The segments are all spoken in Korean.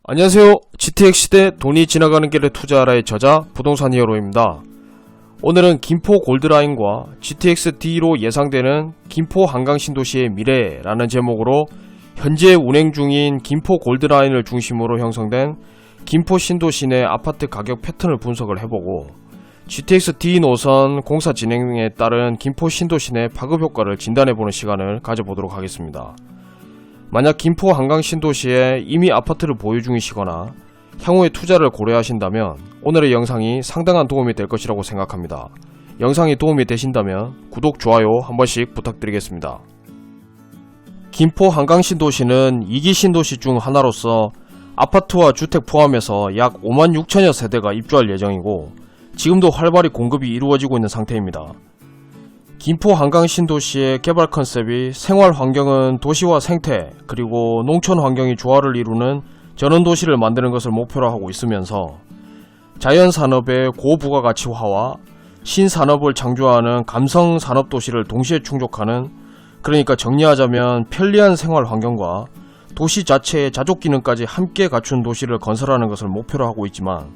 안녕하세요. GTX 시대 돈이 지나가는 길에 투자하라의 저자 부동산 히어로입니다. 오늘은 김포 골드라인과 GTX-D로 예상되는 김포 한강 신도시의 미래라는 제목으로 현재 운행 중인 김포 골드라인을 중심으로 형성된 김포 신도시 내 아파트 가격 패턴을 분석을 해보고 GTX-D 노선 공사 진행에 따른 김포 신도시 내 파급 효과를 진단해보는 시간을 가져보도록 하겠습니다. 만약 김포 한강 신도시에 이미 아파트를 보유 중이시거나 향후에 투자를 고려하신다면 오늘의 영상이 상당한 도움이 될 것이라고 생각합니다. 영상이 도움이 되신다면 구독, 좋아요 한 번씩 부탁드리겠습니다. 김포 한강 신도시는 2기 신도시 중 하나로서 아파트와 주택 포함해서 약 5만 6천여 세대가 입주할 예정이고 지금도 활발히 공급이 이루어지고 있는 상태입니다. 김포 한강 신도시의 개발 컨셉이 생활 환경은 도시와 생태 그리고 농촌 환경이 조화를 이루는 전원도시를 만드는 것을 목표로 하고 있으면서 자연산업의 고부가가치화와 신산업을 창조하는 감성산업도시를 동시에 충족하는, 그러니까 정리하자면 편리한 생활 환경과 도시 자체의 자족기능까지 함께 갖춘 도시를 건설하는 것을 목표로 하고 있지만,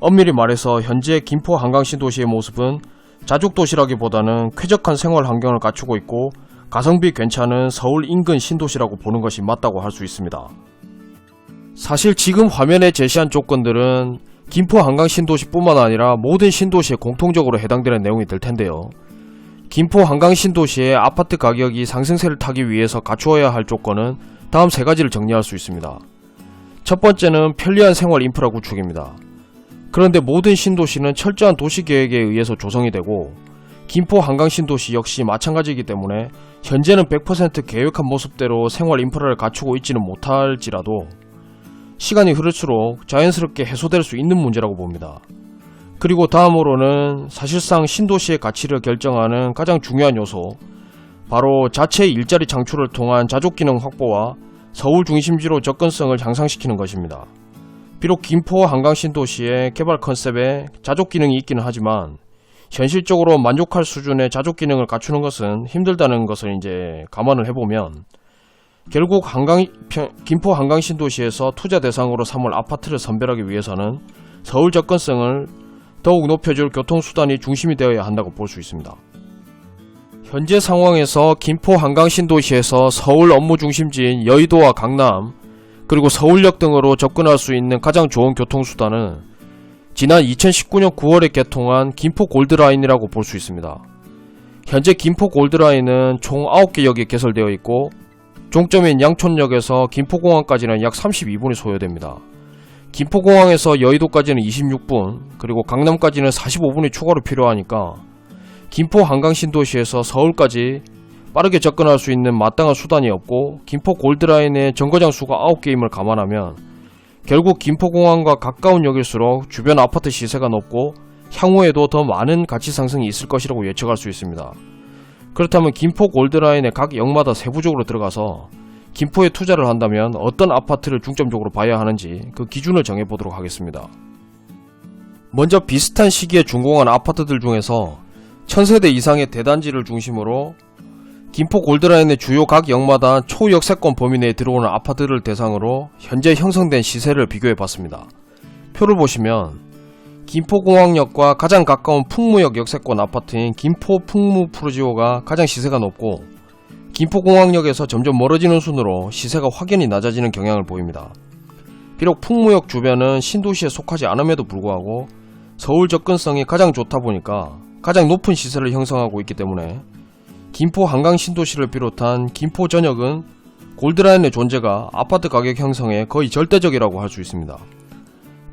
엄밀히 말해서 현재 김포 한강 신도시의 모습은 자족도시라기보다는 쾌적한 생활 환경을 갖추고 있고 가성비 괜찮은 서울 인근 신도시라고 보는 것이 맞다고 할 수 있습니다. 사실 지금 화면에 제시한 조건들은 김포 한강 신도시뿐만 아니라 모든 신도시에 공통적으로 해당되는 내용이 될 텐데요. 김포 한강 신도시의 아파트 가격이 상승세를 타기 위해서 갖추어야 할 조건은 다음 세 가지를 정리할 수 있습니다. 첫 번째는 편리한 생활 인프라 구축입니다. 그런데 모든 신도시는 철저한 도시계획에 의해서 조성이 되고 김포 한강 신도시 역시 마찬가지이기 때문에 현재는 100% 계획한 모습대로 생활 인프라를 갖추고 있지는 못할지라도 시간이 흐를수록 자연스럽게 해소될 수 있는 문제라고 봅니다. 그리고 다음으로는 사실상 신도시의 가치를 결정하는 가장 중요한 요소, 바로 자체 일자리 창출을 통한 자족기능 확보와 서울 중심지로 접근성을 향상시키는 것입니다. 비록 김포 한강 신도시의 개발 컨셉에 자족기능이 있기는 하지만 현실적으로 만족할 수준의 자족기능을 갖추는 것은 힘들다는 것을 이제 감안을 해보면 결국 김포 한강 신도시에서 투자 대상으로 삼을 아파트를 선별하기 위해서는 서울 접근성을 더욱 높여줄 교통수단이 중심이 되어야 한다고 볼 수 있습니다. 현재 상황에서 김포 한강 신도시에서 서울 업무 중심지인 여의도와 강남 그리고 서울역 등으로 접근할 수 있는 가장 좋은 교통수단은 지난 2019년 9월에 개통한 김포 골드라인이라고 볼 수 있습니다. 현재 김포 골드라인은 총 9개 역이 개설되어 있고 종점인 양촌역에서 김포공항까지는 약 32분이 소요됩니다. 김포공항에서 여의도까지는 26분, 그리고 강남까지는 45분이 추가로 필요하니까 김포 한강 신도시에서 서울까지 빠르게 접근할 수 있는 마땅한 수단이 없고 김포 골드라인의 정거장 수가 9개임을 감안하면 결국 김포공항과 가까운 역일수록 주변 아파트 시세가 높고 향후에도 더 많은 가치 상승이 있을 것이라고 예측할 수 있습니다. 그렇다면 김포 골드라인의 각 역마다 세부적으로 들어가서 김포에 투자를 한다면 어떤 아파트를 중점적으로 봐야 하는지 그 기준을 정해보도록 하겠습니다. 먼저 비슷한 시기에 준공한 아파트들 중에서 1000세대 이상의 대단지를 중심으로 김포 골드라인의 주요 각 역마다 초역세권 범위 내에 들어오는 아파트를 대상으로 현재 형성된 시세를 비교해봤습니다. 표를 보시면 김포공항역과 가장 가까운 풍무역 역세권 아파트인 김포 풍무 프루지오가 가장 시세가 높고 김포공항역에서 점점 멀어지는 순으로 시세가 확연히 낮아지는 경향을 보입니다. 비록 풍무역 주변은 신도시에 속하지 않음에도 불구하고 서울 접근성이 가장 좋다 보니까 가장 높은 시세를 형성하고 있기 때문에 김포 한강 신도시를 비롯한 김포 전역은 골드라인의 존재가 아파트 가격 형성에 거의 절대적이라고 할 수 있습니다.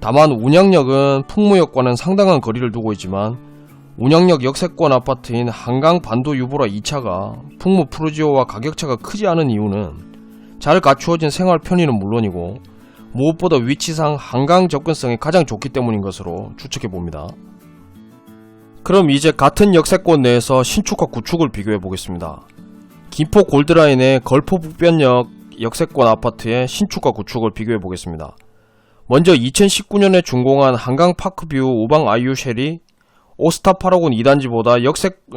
다만 운양역은 풍무역과는 상당한 거리를 두고 있지만 운양역 역세권 아파트인 한강 반도 유보라 2차가 풍무 프루지오와 가격차가 크지 않은 이유는 잘 갖추어진 생활 편의는 물론이고 무엇보다 위치상 한강 접근성이 가장 좋기 때문인 것으로 추측해봅니다. 그럼 이제 같은 역세권 내에서 신축과 구축을 비교해 보겠습니다. 김포 골드라인의 걸포 북변역 역세권 아파트의 신축과 구축을 비교해 보겠습니다. 먼저 2019년에 준공한 한강 파크뷰 우방 아이유 쉘이 오스타 8호군 2단지보다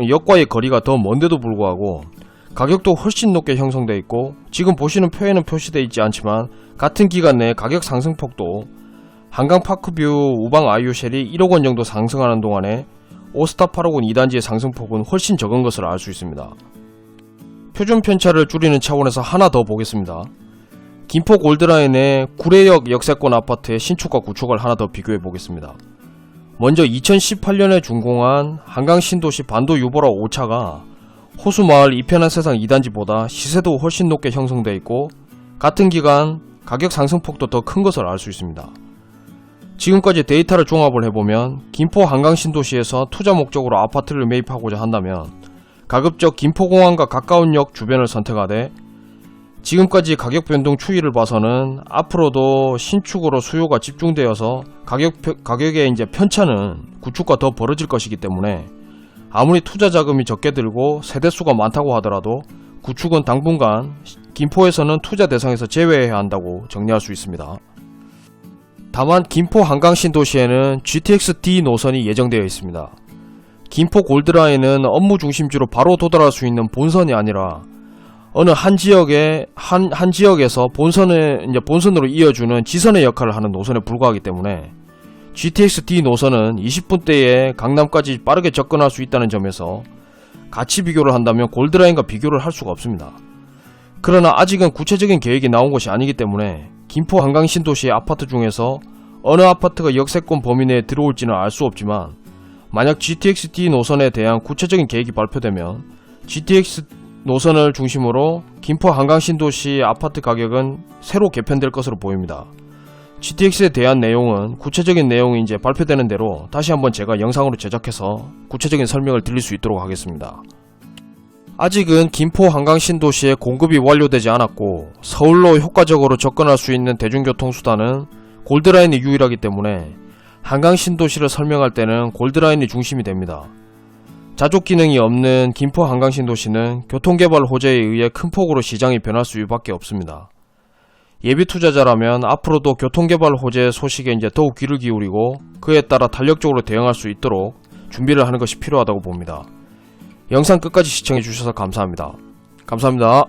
역과의 거리가 더 먼데도 불구하고 가격도 훨씬 높게 형성되어 있고 지금 보시는 표에는 표시되어 있지 않지만 같은 기간 내 가격 상승폭도 한강 파크뷰 우방 IU셀이 1억원 정도 상승하는 동안에 오스타 8억원 2단지의 상승폭은 훨씬 적은 것을 알 수 있습니다. 표준 편차를 줄이는 차원에서 하나 더 보겠습니다. 김포 골드라인의 구례역 역세권 아파트의 신축과 구축을 하나 더 비교해 보겠습니다. 먼저 2018년에 준공한 한강 신도시 반도 유보라 5차가 호수마을 이편한 세상 2단지보다 시세도 훨씬 높게 형성되어 있고 같은 기간 가격 상승폭도 더 큰 것을 알 수 있습니다. 지금까지 데이터를 종합을 해보면 김포 한강 신도시에서 투자 목적으로 아파트를 매입하고자 한다면 가급적 김포공항과 가까운 역 주변을 선택하되 지금까지 가격 변동 추이를 봐서는 앞으로도 신축으로 수요가 집중되어서 가격의 이제 편차는 구축과 더 벌어질 것이기 때문에 아무리 투자 자금이 적게 들고 세대수가 많다고 하더라도 구축은 당분간 김포에서는 투자 대상에서 제외해야 한다고 정리할 수 있습니다. 다만 김포 한강 신도시에는 GTX-D 노선이 예정되어 있습니다. 김포 골드라인은 업무 중심지로 바로 도달할 수 있는 본선이 아니라 어느 한 지역에서 본선으로 이어주는 지선의 역할을 하는 노선에 불과하기 때문에 GTX-D 노선은 20분대에 강남까지 빠르게 접근할 수 있다는 점에서 같이 비교를 한다면 골드라인과 비교를 할 수가 없습니다. 그러나 아직은 구체적인 계획이 나온 것이 아니기 때문에 김포 한강 신도시의 아파트 중에서 어느 아파트가 역세권 범위 내에 들어올지는 알 수 없지만 만약 GTX-D 노선에 대한 구체적인 계획이 발표되면 GTX 노선을 중심으로 김포 한강 신도시 아파트 가격은 새로 개편될 것으로 보입니다. GTX에 대한 내용은 구체적인 내용이 이제 발표되는 대로 다시 한번 제가 영상으로 제작해서 구체적인 설명을 드릴 수 있도록 하겠습니다. 아직은 김포 한강 신도시의 공급이 완료되지 않았고 서울로 효과적으로 접근할 수 있는 대중교통수단은 골드라인이 유일하기 때문에 한강 신도시를 설명할 때는 골드라인이 중심이 됩니다. 자족 기능이 없는 김포 한강 신도시는 교통개발 호재에 의해 큰 폭으로 시장이 변할 수밖에 없습니다. 예비 투자자라면 앞으로도 교통개발 호재 소식에 이제 더욱 귀를 기울이고 그에 따라 탄력적으로 대응할 수 있도록 준비를 하는 것이 필요하다고 봅니다. 영상 끝까지 시청해 주셔서 감사합니다. 감사합니다.